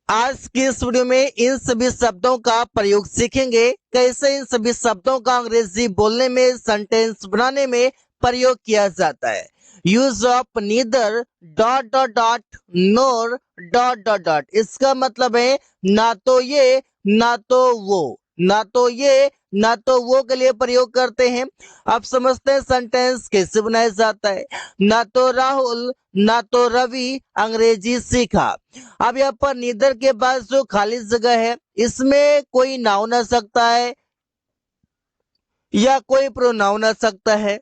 आज की इस वीडियो में इन सभी शब्दों का प्रयोग सीखेंगे, कैसे इन सभी शब्दों का अंग्रेजी बोलने में, सेंटेंस बनाने में प्रयोग किया जाता है। Use of neither dot dot dot NOR dot dot dot, इसका मतलब है ना तो ये ना तो वो, ना तो ये ना तो वो के लिए प्रयोग करते हैं। अब समझते हैं सेंटेंस कैसे बनाया जाता है। ना तो राहुल ना तो रवि अंग्रेजी सीखा। अब यहाँ पर नीदर के बाद जो खाली जगह है, इसमें कोई नाउन आ सकता है या कोई प्रोनाउन आ सकता है।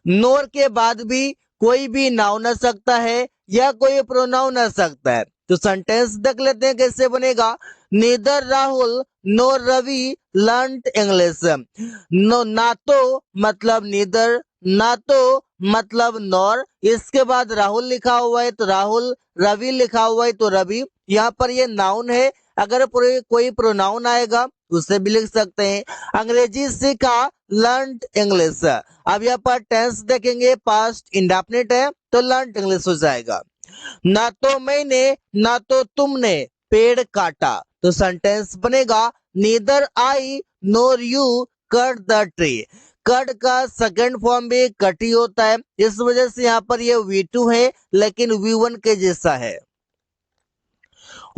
नोर के बाद भी कोई भी नाउन आ सकता है या कोई प्रोनाउन आ सकता है। तो सेंटेंस देख लेते हैं कैसे बनेगा। नीदर राहुल नोर रवि लर्नड इंग्लिश। नो, ना तो मतलब नीदर, ना तो मतलब नॉर, इसके बाद राहुल लिखा हुआ है तो राहुल, रवि लिखा हुआ है तो रवि। यहाँ पर ये नाउन है, अगर कोई प्रोनाउन आएगा उसे भी लिख सकते हैं। अंग्रेजी सीखा लर्नड इंग्लिश। अब यहाँ पर टेंस देखेंगे, पास्ट इंडेफिनिट है तो लर्नड इंग्लिश हो जाएगा। ना तो मैंने ना तो तुमने पेड़ काटा, तो सेंटेंस बनेगा neither I NOR you cut the tree. Cut का सेकंड फॉर्म भी कट ही होता है, इस वजह से यहाँ पर ये V2 है लेकिन V1 के जैसा है।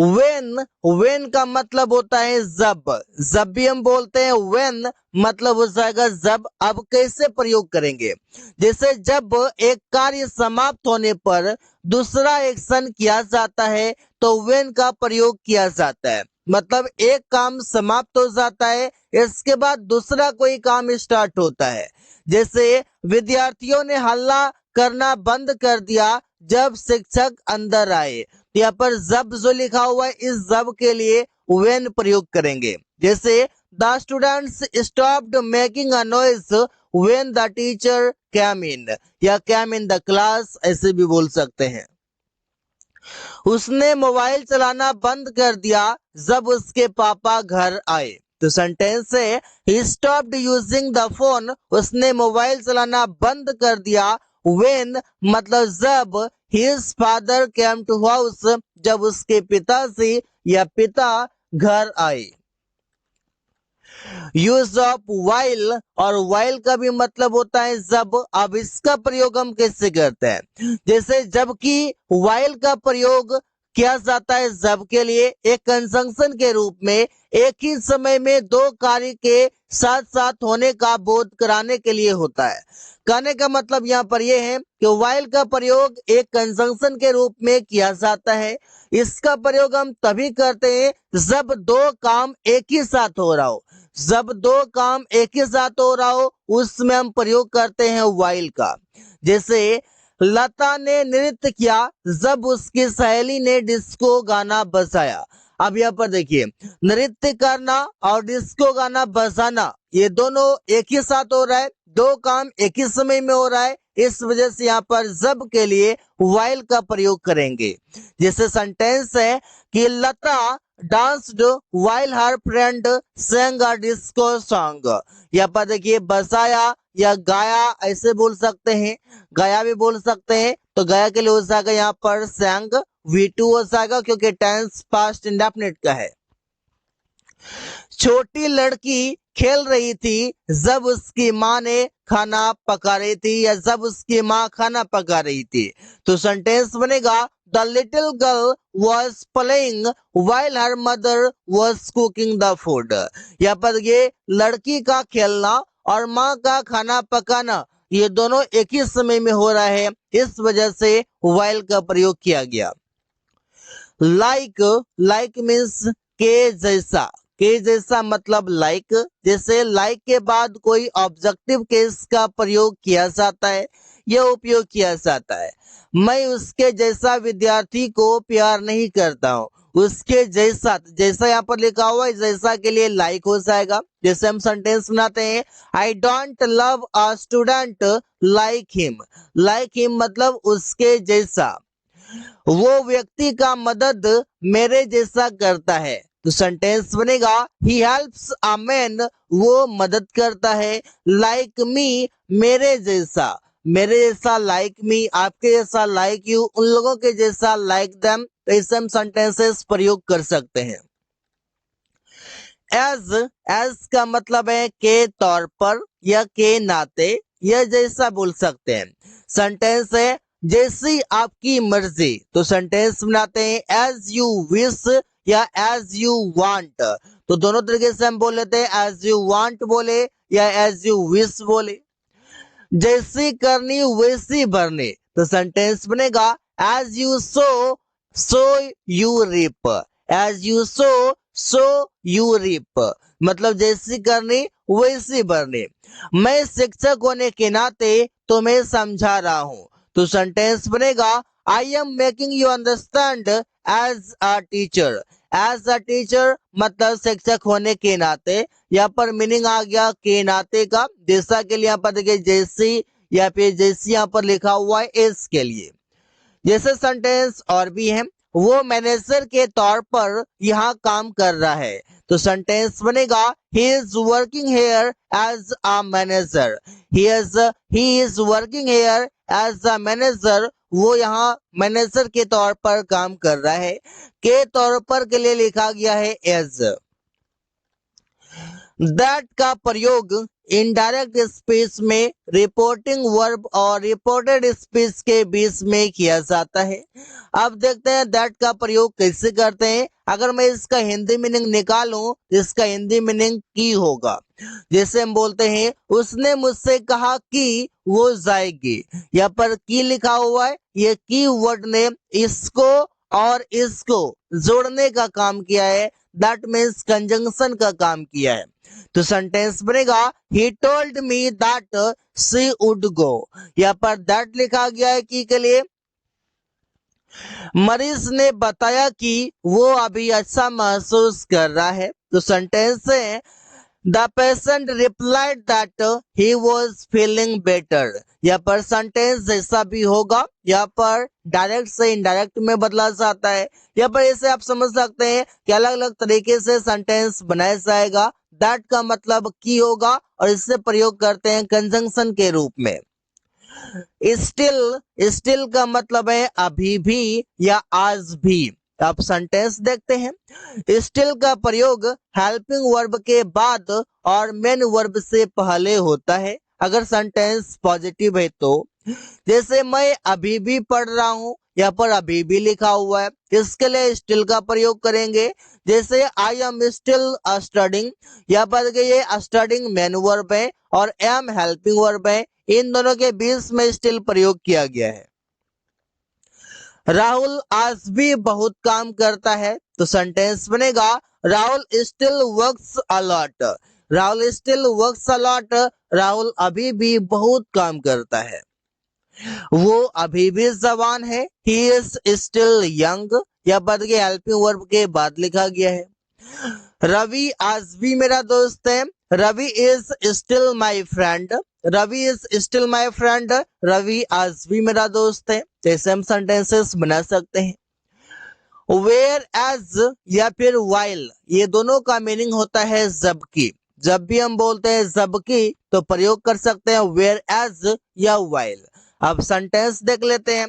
वेन का मतलब होता है जब भी हम बोलते हैं वेन मतलब हो जाएगा जब। अब कैसे प्रयोग करेंगे, जैसे जब एक कार्य समाप्त होने पर दूसरा एक्शन किया जाता है तो वेन का प्रयोग किया जाता है। मतलब एक काम समाप्त हो जाता है, इसके बाद दूसरा कोई काम स्टार्ट होता है। जैसे विद्यार्थियों ने हल्ला करना बंद कर दिया जब शिक्षक अंदर आए। यहाँ पर जब जो लिखा हुआ है, इस जब के लिए व्हेन प्रयोग करेंगे। जैसे the students stopped making a noise when the teacher came in, या कैम इन द क्लास, ऐसे भी बोल सकते हैं। उसने मोबाइल चलाना बंद कर दिया जब उसके पापा घर आए। तो सेंटेंस है he stopped using the phone, उसने मोबाइल चलाना बंद कर दिया। व्हेन मतलब जब his father came to house, जब उसके पिताजी या पिता घर आए। यूज ऑफ वाइल, और वाइल का भी मतलब होता है जब। अब इसका प्रयोग हम कैसे करते हैं, जैसे जबकि वाइल का प्रयोग किया जाता है जब के लिए एक कंजंक्शन के रूप में, एक ही समय में दो कार्य के साथ साथ होने का बोध कराने के लिए होता है। कहने का मतलब यहाँ पर यह है कि वाइल का प्रयोग एक कंजंक्शन के रूप में किया जाता है। इसका प्रयोग हम तभी करते हैं जब दो काम एक ही साथ हो रहा हो। जब दो काम एक ही साथ हो रहा हो उसमें हम प्रयोग करते हैं वाइल का। जैसे लता ने नृत्य किया जब उसकी सहेली ने डिस्को गाना बजाया। अब यहाँ पर देखिए, नृत्य करना और डिस्को गाना बजाना ये दोनों एक ही साथ हो रहा है, दो काम एक ही समय में हो रहा है, इस वजह से यहाँ पर जब के लिए वाइल का प्रयोग करेंगे। जैसे सेंटेंस है कि लता danced while her friend sang a disco song। यहाँ पर देखिए बजाया या गाया ऐसे बोल सकते हैं, गाया भी बोल सकते हैं। तो गाया के लिए हो जाएगा यहाँ पर sang, V2 हो जाएगा क्योंकि टेंस पास्ट इंडेफिनिट का है। छोटी लड़की खेल रही थी जब उसकी माँ ने खाना पका रही थी, या जब उसकी माँ खाना पका रही थी। तो सेंटेंस बनेगा the little girl was playing while her mother was cooking the food। यहाँ पर ये लड़की का खेलना और माँ का खाना पकाना ये दोनों एक ही समय में हो रहा है, इस वजह से while का प्रयोग किया गया। लाइक मीन्स के जैसा, के जैसा मतलब लाइक। जैसे लाइक के बाद कोई ऑब्जेक्टिव केस का प्रयोग किया जाता है, यह उपयोग किया जाता है। मैं उसके जैसा विद्यार्थी को प्यार नहीं करता हूँ। उसके जैसा, जैसा यहाँ पर लिखा हुआ है, जैसा के लिए लाइक हो जाएगा। जैसे हम सेंटेंस बनाते हैं I don't love a student like him. Like him मतलब उसके जैसा, वो व्यक्ति का मदद मेरे जैसा करता है। तो सेंटेंस बनेगा ही हेल्प्स अ मैन, वो मदद करता है, लाइक मी मेरे जैसा। मेरे जैसा लाइक मी, आपके जैसा लाइक यू, उन लोगों के जैसा लाइक देम, तो इससे हम सेंटेंसेस प्रयोग कर सकते हैं। एज का मतलब है के तौर पर या के नाते या जैसा बोल सकते हैं। सेंटेंस है जैसी आपकी मर्जी, तो सेंटेंस बनाते हैं एज यू विश या एज यू वांट। तो दोनों तरीके से हम बोल लेते हैं, एज यू वांट बोले या एज यू विश बोले। जैसी करनी वैसी भरनी, तो सेंटेंस बनेगा as you sow you reap. As you sow you reap, मतलब जैसी करनी वैसी भरनी। मैं शिक्षक होने के नाते तुम्हें समझा रहा हूं, तो सेंटेंस बनेगा I am making you understand as a teacher. As a teacher मतलब शिक्षक होने के नाते, यहाँ पर मीनिंग आ गया के नाते का, जैसा के लिए यहाँ पर देखिए जैसी या फिर जैसी यहाँ पर लिखा हुआ है एस के लिए। जैसे सेंटेंस और भी है, वो मैनेजर के तौर पर यहाँ काम कर रहा है, तो सेंटेंस बनेगा he is working here as a manager. He is working here as a manager, वो यहाँ मैनेजर के तौर पर काम कर रहा है। के तौर पर के लिए लिखा गया है एज। दैट का प्रयोग इनडायरेक्ट स्पीच में रिपोर्टिंग वर्ब और रिपोर्टेड स्पीच के बीच में किया जाता है। अब देखते हैं दैट का प्रयोग कैसे करते हैं। अगर मैं इसका हिंदी मीनिंग निकालूं, इसका हिंदी मीनिंग की होगा। जैसे हम बोलते हैं उसने मुझसे कहा कि वो जाएगी, यहाँ पर की लिखा हुआ है, ये की वर्ड ने इसको और इसको जोड़ने का काम किया है। दैट मीन्स कंजंक्शन का काम किया है। तो सेंटेंस बनेगा he told me that she would go. यहाँ पर दैट लिखा गया है की के लिए। मरीज ने बताया कि वो अभी अच्छा महसूस कर रहा है, तो सेंटेंस है the patient replied that he was feeling better. यहाँ पर सेंटेंस जैसा भी होगा, यहाँ पर डायरेक्ट से इनडायरेक्ट में बदला जाता है। यहाँ पर ऐसे आप समझ सकते हैं कि अलग अलग तरीके से सेंटेंस बनाया जाएगा। दैट का मतलब की होगा और इससे प्रयोग करते हैं कंजंक्शन के रूप में। स्टिल का मतलब है अभी भी या आज भी। आप सेंटेंस देखते हैं, स्टिल का प्रयोग हेल्पिंग वर्ब के बाद और मेन वर्ब से पहले होता है अगर सेंटेंस पॉजिटिव है तो। जैसे मैं अभी भी पढ़ रहा हूँ, यहाँ पर अभी भी लिखा हुआ है, इसके लिए स्टिल का प्रयोग करेंगे। जैसे आई एम स्टिल स्टडिंग, यहाँ पर ये स्टडिंग मेन वर्ब है और एम हेल्पिंग वर्ब है, इन दोनों के बीच में स्टिल प्रयोग किया गया है। राहुल आज भी बहुत काम करता है, तो सेंटेंस बनेगा Rahul still works a lot. Rahul still works a lot, Rahul अभी भी बहुत काम करता है। वो अभी भी जवान है, ही इज स्टिल यंग, या बद के हेल्पिंग वर्ब के बाद लिखा गया है। रवि आज भी मेरा दोस्त है, Ravi is still my friend. Ravi is still my friend, Ravi आज भी मेरा दोस्त है। जैसे हम सेंटेंसेस बना सकते हैं। वेयर एज या फिर वाइल, ये दोनों का मीनिंग होता है जबकि। जब भी हम बोलते हैं जबकि तो प्रयोग कर सकते हैं वेयर एज या वाइल। अब सेंटेंस देख लेते हैं।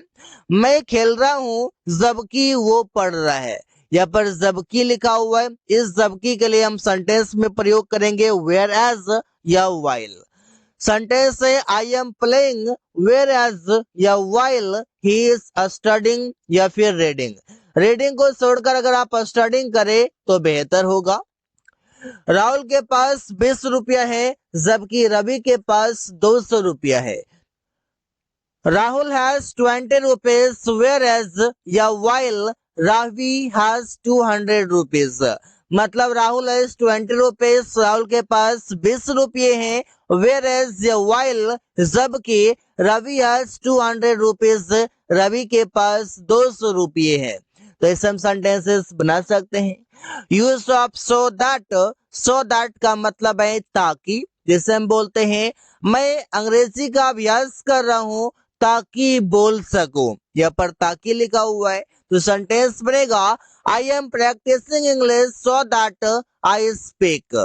मैं खेल रहा हूं जबकि वो पढ़ रहा है, यहाँ पर जबकि लिखा हुआ है, इस जबकि के लिए हम सेंटेंस में प्रयोग करेंगे वेयर एज या वाइल। सेंटेंस है I am playing whereas या वाइल ही इज स्टडिंग या फिर रीडिंग। रीडिंग को छोड़कर अगर आप स्टडिंग करें तो बेहतर होगा। राहुल के पास 20 रुपया है जबकि रवि के पास 200 रुपया है। Rahul has 20 rupees whereas या वाइल रावी हैज 200 रुपीज। मतलब राहुल हैज 20 रुपीज, राहुल के पास 20 रुपये हैं, वेयर एज या वाइल जबकि रवि हैज 200 रुपीज, रवि के पास 200 रुपये हैं। तो ऐसे हम सेंटेंसेस बना सकते हैं। यूज ऑफ सो दैट का मतलब है ताकि। जैसे हम बोलते हैं मैं अंग्रेजी का अभ्यास कर रहा हूं ताकि बोल सकूं, यहाँ पर ताकि लिखा हुआ है, तो सेंटेंस बनेगा I am practising English so that I speak.